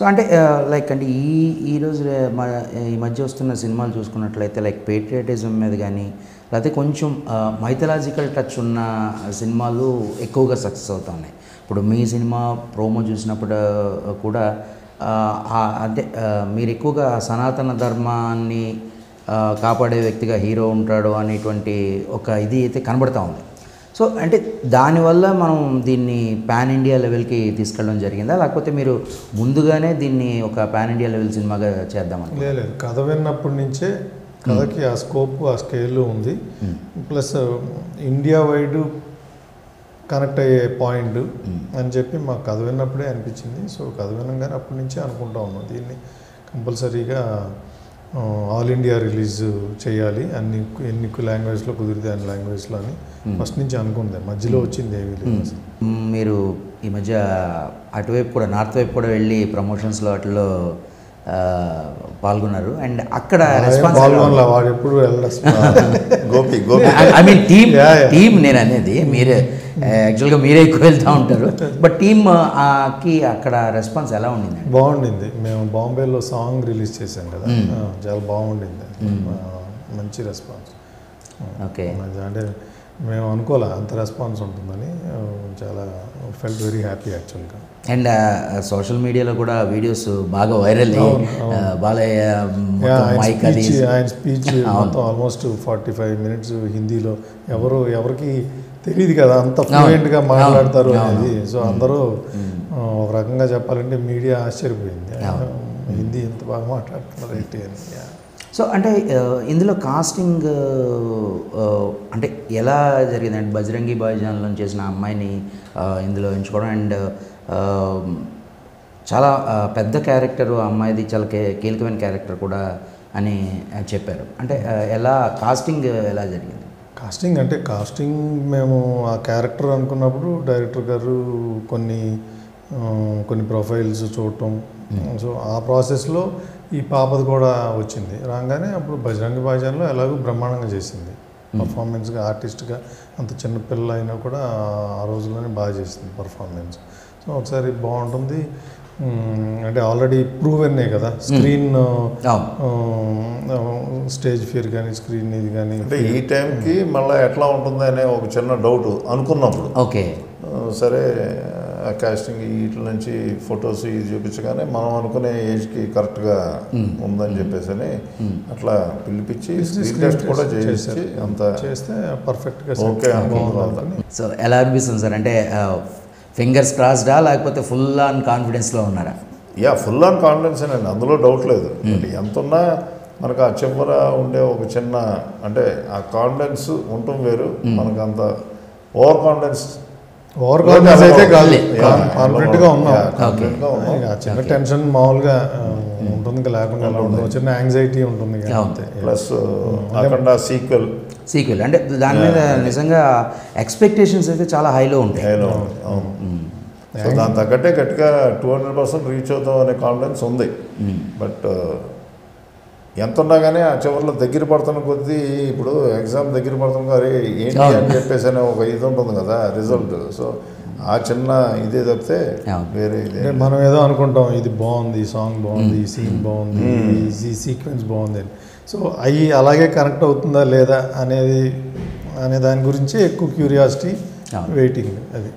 So అంటే like అంటే ఈరోజు ఈ మధ్య వస్తున్న సినిమాలు చూసుకున్నట్లయితే లైక్ పేట్రియాటిజం మీద కానీ లేకపోతే కొంచెం మైథలాజికల్ టచ్ ఉన్న సినిమాలు ఎక్కువగా సక్సెస్ అవుతా ఉన్నాయి. ఇప్పుడు మీ సినిమా ప్రోమో చూసినప్పుడు కూడా అంటే మీరు ఎక్కువగా సనాతన ధర్మాన్ని కాపాడే వ్యక్తిగా హీరో ఉంటాడు అనేటువంటి ఒక ఇది అయితే కనబడతా ఉంది. సో అంటే దానివల్ల మనం దీన్ని పాన్ ఇండియా లెవెల్కి తీసుకెళ్ళడం జరిగిందా, లేకపోతే మీరు ముందుగానే దీన్ని ఒక పాన్ ఇండియా లెవెల్ సినిమాగా చేద్దామని? లేదు, కథ విన్నప్పటి నుంచే కథకి ఆ స్కోప్ ఆ స్కేల్ ఉంది. ప్లస్ ఇండియా వైడ్ కనెక్ట్ అయ్యే పాయింట్ అని చెప్పి మాకు కథ విన్నప్పుడే అనిపించింది. సో కథ వినగానే అప్పటి నుంచే అనుకుంటా ఉన్నాం దీన్ని కంపల్సరీగా ఆల్ ఇండియా రిలీజ్ చేయాలి, ఎన్ని లాంగ్వేజ్లో కుదిరితే అన్ని లాంగ్వేజ్లో అని ఫస్ట్ నుంచి అనుకుంది. మధ్యలో వచ్చింది ఏమీ లేదు. మీరు ఈ మధ్య అటువైపు కూడా నార్త్ వైపు కూడా వెళ్ళి ప్రమోషన్స్లో వాటిలో పాల్గొన్నారు. అండ్ అక్కడ వాడు ఎప్పుడు గోపి ఐ మీన్ టీమ్ నేను అనేది మీరే యాక్చువల్గా మీరే ఎక్కువ వెళ్తూ ఉంటారు. బట్ టీమ్కి అక్కడ రెస్పాన్స్ ఎలా ఉండింది? బాగుండింది. మేము బాంబేలో సాంగ్ రిలీజ్ చేసాం కదా, చాలా బాగుండింది, మంచి రెస్పాన్స్. ఓకే, అంటే మేము అనుకోలే అంత రెస్పాన్స్ ఉంటుందని. చాలా ఫెల్ట్ వెరీ హ్యాపీ యాక్చువల్గా. అండ్ సోషల్ మీడియాలో కూడా వీడియోస్ బాగా వైరల్ బాలయ్య ఆయన స్పీచ్ మొత్తం ఆల్మోస్ట్ 45 minutes హిందీలో. ఎవరికి తెలియదు కదా అంత ఫ్లూయెంట్గా మాట్లాడతారు అనేది. సో అందరూ ఒక రకంగా చెప్పాలంటే మీడియా ఆశ్చర్యపోయింది, హిందీ ఎంత బాగా మాట్లాడుతున్నారు ఏంటి అని. సో అంటే ఇందులో కాస్టింగ్ అంటే ఎలా జరిగింది? అంటే బజరంగి భాయ్జాన్లో చేసిన అమ్మాయిని ఇందులో ఎంచుకోవడం, అండ్ చాలా పెద్ద క్యారెక్టర్ అమ్మాయిది, చాలా కీలకమైన క్యారెక్టర్ కూడా అని చెప్పారు. అంటే ఎలా కాస్టింగ్ ఎలా జరిగింది? కాస్టింగ్ మేము ఆ క్యారెక్టర్ అనుకున్నప్పుడు డైరెక్టర్ గారు కొన్ని ప్రొఫైల్స్ చూడటం. సో ఆ ప్రాసెస్లో ఈ పాపది కూడా వచ్చింది. రాగానే అప్పుడు బజరంగి భాయ్జాన్లో ఎలాగో బ్రహ్మాండంగా చేసింది పర్ఫార్మెన్స్గా. ఆర్టిస్ట్గా అంత చిన్న పిల్ల అయినా కూడా ఆ రోజుల్లోనే బాగా చేసింది పర్ఫార్మెన్స్. సో ఒకసారి బాగుంటుంది అంటే ఆల్రెడీ ప్రూవెన్నే కదా స్క్రీన్ స్టేజ్ ఫియర్ కానీ స్క్రీన్ ఇది కానీ. అంటే ఈ టైంకి మళ్ళీ ఎట్లా ఉంటుంది అనే ఒక చిన్న డౌట్ అనుకున్నప్పుడు ఓకే సరే కాస్టింగ్ వీటి నుంచి ఫొటోస్ ఇది చూపించగానే మనం అనుకునే ఏజ్కి కరెక్ట్గా ఉందని చెప్పేసి అట్లా పిలిపించి స్క్రీన్ టెస్ట్ కూడా చేసి అంత చేస్తే పర్ఫెక్ట్గా ఓకే. సో ఎలా అనిపిస్తుంది సార్? అంటే ఫింగర్స్ క్రాస్డా లేకపోతే ఫుల్ ఆన్ కాన్ఫిడెన్స్లో ఉన్నారా? ఫుల్ ఆన్ కాన్ఫిడెన్స్ అండి, అందులో డౌట్ లేదు. ఎంత ఉన్నా మనకు ఆ చివర ఉండే ఒక చిన్న అంటే ఆ కాన్ఫిడెన్స్ ఉండటం వేరు. మనకు అంత ఓవర్ కాన్ఫిడెన్స్ అయితే కాదు, కాన్ఫిడెంట్గా ఉన్నాం. చిన్న టెన్షన్ మామూలుగా ఉంటుంది, లేకుండా చిన్న యాంగ్జైటీ ఉంటుంది. ప్లస్ అఖండ సీక్వెల్ అంటే దాని మీద నిజంగా ఎక్స్పెక్టేషన్స్ అయితే చాలా హైలో ఉంటాయి. సో దాని తగ్గట్టే గట్టిగా 200% రీచ్ అవుతాం అనే కాన్ఫిడెన్స్ ఉంది. బట్ ఎంత ఉన్నా కానీ ఆ చివరిలో దగ్గర పడుతున్న కొద్దీ ఇప్పుడు ఎగ్జామ్ దగ్గర పడుతున్న కానీ ఏంటి అని చెప్పేసి అనే ఒక ఇది ఉంటుంది కదా రిజల్ట్. సో ఆ చిన్న ఇదే తప్పితే వేరే ఇదే మనం ఏదో అనుకుంటాం ఇది బాగుంది, ఈ సాంగ్ బాగుంది, ఈ సీన్ బాగుంది, ఈ సీక్వెన్స్ బాగుంది అని. సో అవి అలాగే కనెక్ట్ అవుతుందా లేదా అనే దాని గురించి ఎక్కువ క్యూరియాసిటీ, వెయిటింగ్ అది.